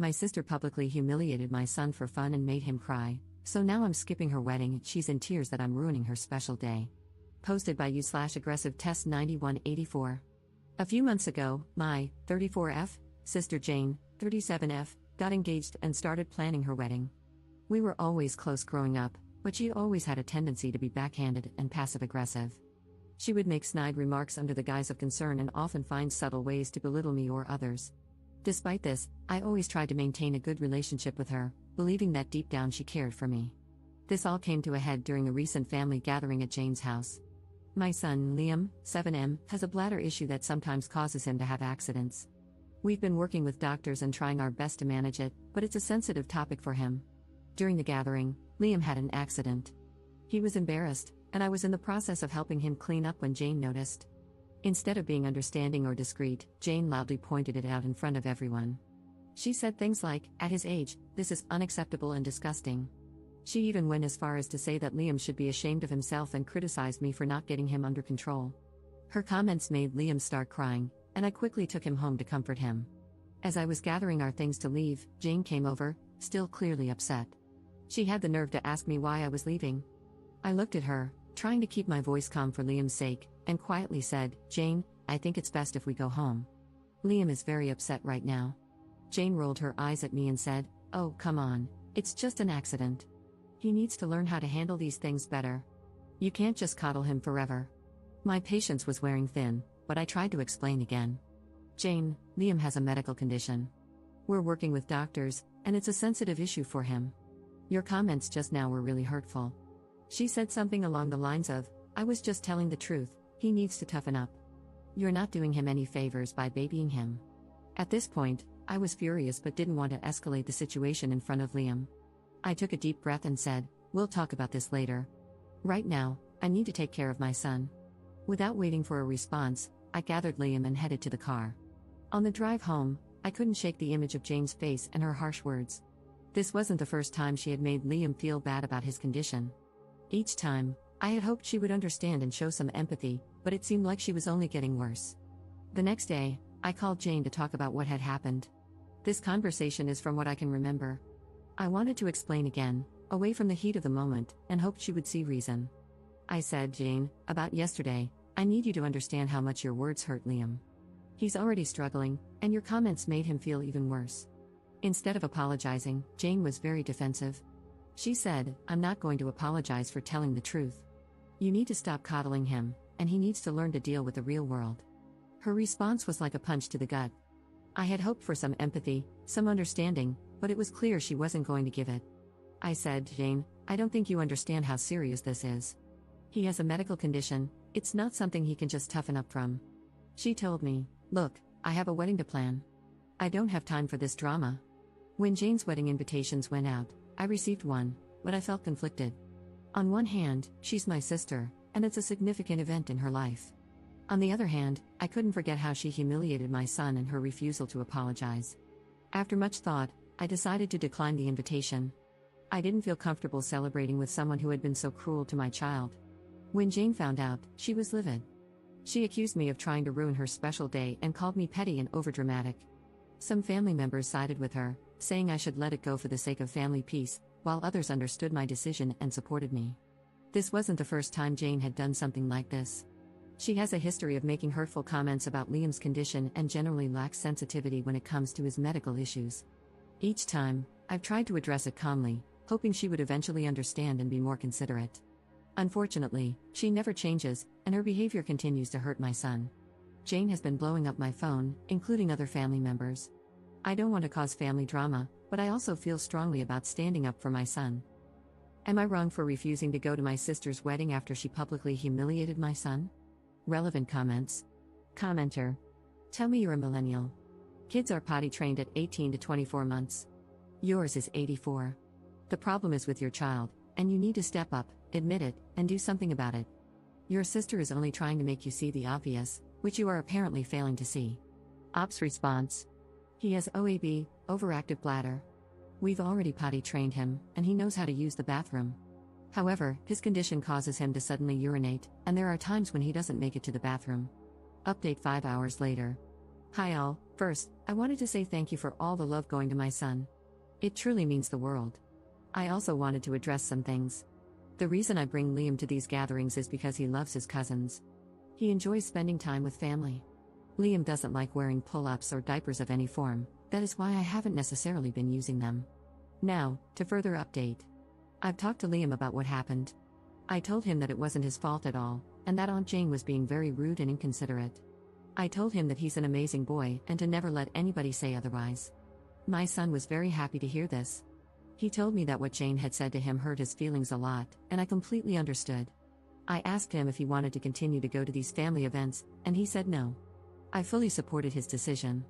My sister publicly humiliated my son for fun and made him cry, so now I'm skipping her wedding. She's in tears that I'm ruining her special day. Posted by you/aggressive test 9184. A few months ago, my 34F sister Jane, 37F, got engaged and started planning her wedding. We were always close growing up, but she always had a tendency to be backhanded and passive-aggressive. She would make snide remarks under the guise of concern and often find subtle ways to belittle me or others. Despite this, I always tried to maintain a good relationship with her, believing that deep down she cared for me. This all came to a head during a recent family gathering at Jane's house. My son, Liam, 7M, has a bladder issue that sometimes causes him to have accidents. We've been working with doctors and trying our best to manage it, but it's a sensitive topic for him. During the gathering, Liam had an accident. He was embarrassed, and I was in the process of helping him clean up when Jane noticed. Instead of being understanding or discreet, Jane loudly pointed it out in front of everyone. She said things like, "At his age, this is unacceptable and disgusting." She even went as far as to say that Liam should be ashamed of himself and criticized me for not getting him under control. Her comments made Liam start crying, and I quickly took him home to comfort him. As I was gathering our things to leave, Jane came over, still clearly upset. She had the nerve to ask me why I was leaving. I looked at her, trying to keep my voice calm for Liam's sake, and quietly said, "Jane, I think it's best if we go home. Liam is very upset right now." Jane rolled her eyes at me and said, "Oh, come on, it's just an accident. He needs to learn how to handle these things better. You can't just coddle him forever." My patience was wearing thin, but I tried to explain again. "Jane, Liam has a medical condition. We're working with doctors, and it's a sensitive issue for him. Your comments just now were really hurtful." She said something along the lines of, "I was just telling the truth, he needs to toughen up. You're not doing him any favors by babying him." At this point, I was furious but didn't want to escalate the situation in front of Liam. I took a deep breath and said, "We'll talk about this later. Right now, I need to take care of my son." Without waiting for a response, I gathered Liam and headed to the car. On the drive home, I couldn't shake the image of Jane's face and her harsh words. This wasn't the first time she had made Liam feel bad about his condition. Each time, I had hoped she would understand and show some empathy, but it seemed like she was only getting worse. The next day, I called Jane to talk about what had happened. This conversation is from what I can remember. I wanted to explain again, away from the heat of the moment, and hoped she would see reason. I said, "Jane, about yesterday, I need you to understand how much your words hurt Liam. He's already struggling, and your comments made him feel even worse." Instead of apologizing, Jane was very defensive. She said, "I'm not going to apologize for telling the truth. You need to stop coddling him, and he needs to learn to deal with the real world." Her response was like a punch to the gut. I had hoped for some empathy, some understanding, but it was clear she wasn't going to give it. I said, "Jane, I don't think you understand how serious this is. He has a medical condition, it's not something he can just toughen up from." She told me, "Look, I have a wedding to plan. I don't have time for this drama." When Jane's wedding invitations went out, I received one, but I felt conflicted. On one hand, she's my sister, and it's a significant event in her life. On the other hand, I couldn't forget how she humiliated my son and her refusal to apologize. After much thought, I decided to decline the invitation. I didn't feel comfortable celebrating with someone who had been so cruel to my child. When Jane found out, she was livid. She accused me of trying to ruin her special day and called me petty and overdramatic. Some family members sided with her, saying I should let it go for the sake of family peace, while others understood my decision and supported me. This wasn't the first time Jane had done something like this. She has a history of making hurtful comments about Liam's condition and generally lacks sensitivity when it comes to his medical issues. Each time, I've tried to address it calmly, hoping she would eventually understand and be more considerate. Unfortunately, she never changes, and her behavior continues to hurt my son. Jane has been blowing up my phone, including other family members. I don't want to cause family drama, but I also feel strongly about standing up for my son. Am I wrong for refusing to go to my sister's wedding after she publicly humiliated my son? Relevant comments. Commenter. Tell me you're a millennial. Kids are potty trained at 18 to 24 months. Yours is 84. The problem is with your child, and you need to step up, admit it, and do something about it. Your sister is only trying to make you see the obvious, which you are apparently failing to see. Ops response. He has OAB, overactive bladder. We've already potty trained him, and he knows how to use the bathroom. However, his condition causes him to suddenly urinate, and there are times when he doesn't make it to the bathroom. Update 5 hours later. Hi all, First, I wanted to say thank you for all the love going to my son. It truly means the world. I also wanted to address some things. The reason I bring Liam to these gatherings is because he loves his cousins. He enjoys spending time with family. Liam doesn't like wearing pull-ups or diapers of any form, that is why I haven't necessarily been using them. Now, to further update. I've talked to Liam about what happened. I told him that it wasn't his fault at all, and that Aunt Jane was being very rude and inconsiderate. I told him that he's an amazing boy and to never let anybody say otherwise. My son was very happy to hear this. He told me that what Jane had said to him hurt his feelings a lot, and I completely understood. I asked him if he wanted to continue to go to these family events, and he said no. I fully supported his decision.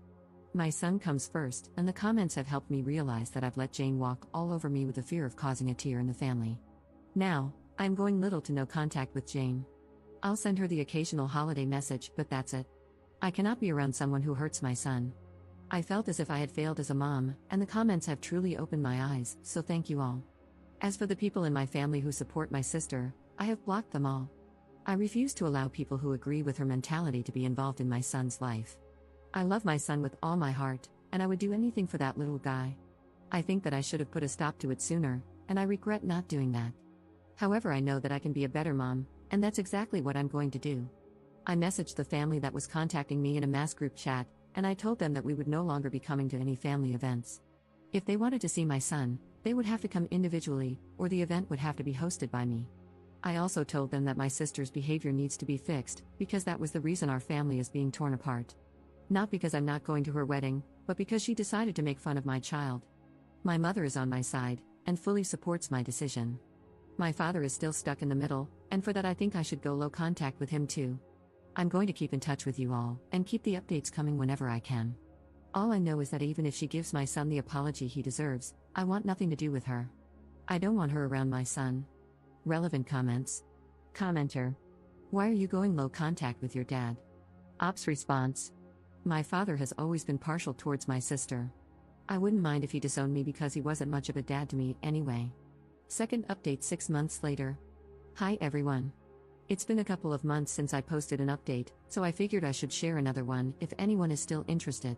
My son comes first, and the comments have helped me realize that I've let Jane walk all over me with the fear of causing a tear in the family. Now, I'm going little to no contact with Jane. I'll send her the occasional holiday message, but that's it. I cannot be around someone who hurts my son. I felt as if I had failed as a mom, and the comments have truly opened my eyes, so thank you all. As for the people in my family who support my sister, I have blocked them all. I refuse to allow people who agree with her mentality to be involved in my son's life. I love my son with all my heart, and I would do anything for that little guy. I think that I should have put a stop to it sooner, and I regret not doing that. However, I know that I can be a better mom, and that's exactly what I'm going to do. I messaged the family that was contacting me in a mass group chat, and I told them that we would no longer be coming to any family events. If they wanted to see my son, they would have to come individually, or the event would have to be hosted by me. I also told them that my sister's behavior needs to be fixed, because that was the reason our family is being torn apart. Not because I'm not going to her wedding, but because she decided to make fun of my child. My mother is on my side, and fully supports my decision. My father is still stuck in the middle, and for that I think I should go low contact with him too. I'm going to keep in touch with you all, and keep the updates coming whenever I can. All I know is that even if she gives my son the apology he deserves, I want nothing to do with her. I don't want her around my son. Relevant comments. Commenter. Why are you going low contact with your dad? Ops response. My father has always been partial towards my sister. I wouldn't mind if he disowned me because he wasn't much of a dad to me anyway. Second update 6 months later. Hi everyone. It's been a couple of months since I posted an update, so I figured I should share another one if anyone is still interested.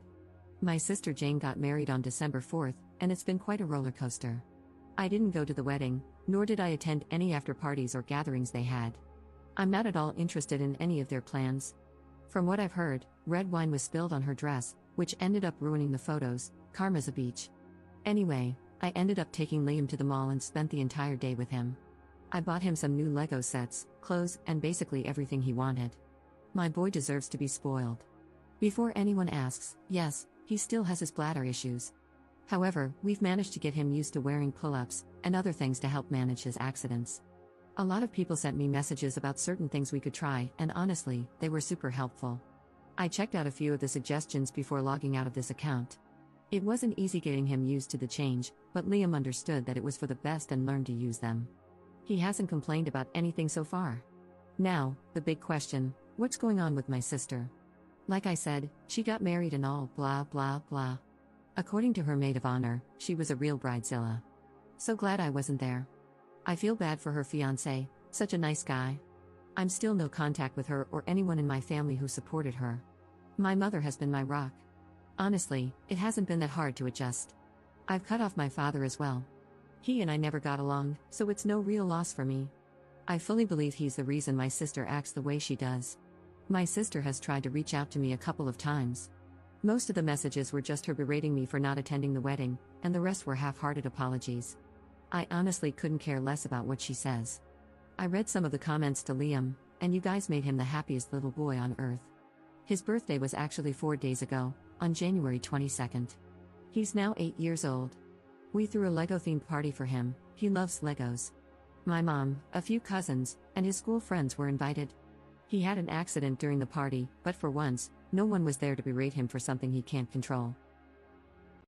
My sister Jane got married on December 4th, and it's been quite a roller coaster. I didn't go to the wedding, nor did I attend any after parties or gatherings they had. I'm not at all interested in any of their plans. From what I've heard, red wine was spilled on her dress, which ended up ruining the photos. Karma's a beach. Anyway, I ended up taking Liam to the mall and spent the entire day with him. I bought him some new Lego sets, clothes, and basically everything he wanted. My boy deserves to be spoiled. Before anyone asks, yes, he still has his bladder issues. However, we've managed to get him used to wearing pull-ups and other things to help manage his accidents. A lot of people sent me messages about certain things we could try, and honestly, they were super helpful. I checked out a few of the suggestions before logging out of this account. It wasn't easy getting him used to the change, but Liam understood that it was for the best and learned to use them. He hasn't complained about anything so far. Now, the big question, what's going on with my sister? Like I said, she got married and all blah blah blah. According to her maid of honor, she was a real bridezilla. So glad I wasn't there. I feel bad for her fiancé, such a nice guy. I'm still no contact with her or anyone in my family who supported her. My mother has been my rock. Honestly, it hasn't been that hard to adjust. I've cut off my father as well. He and I never got along, so it's no real loss for me. I fully believe he's the reason my sister acts the way she does. My sister has tried to reach out to me a couple of times. Most of the messages were just her berating me for not attending the wedding, and the rest were half-hearted apologies. I honestly couldn't care less about what she says. I read some of the comments to Liam, and you guys made him the happiest little boy on earth. His birthday was actually 4 days ago, on January 22nd. He's now 8 years old. We threw a Lego-themed party for him. He loves Legos. My mom, a few cousins, and his school friends were invited. He had an accident during the party, but for once, no one was there to berate him for something he can't control.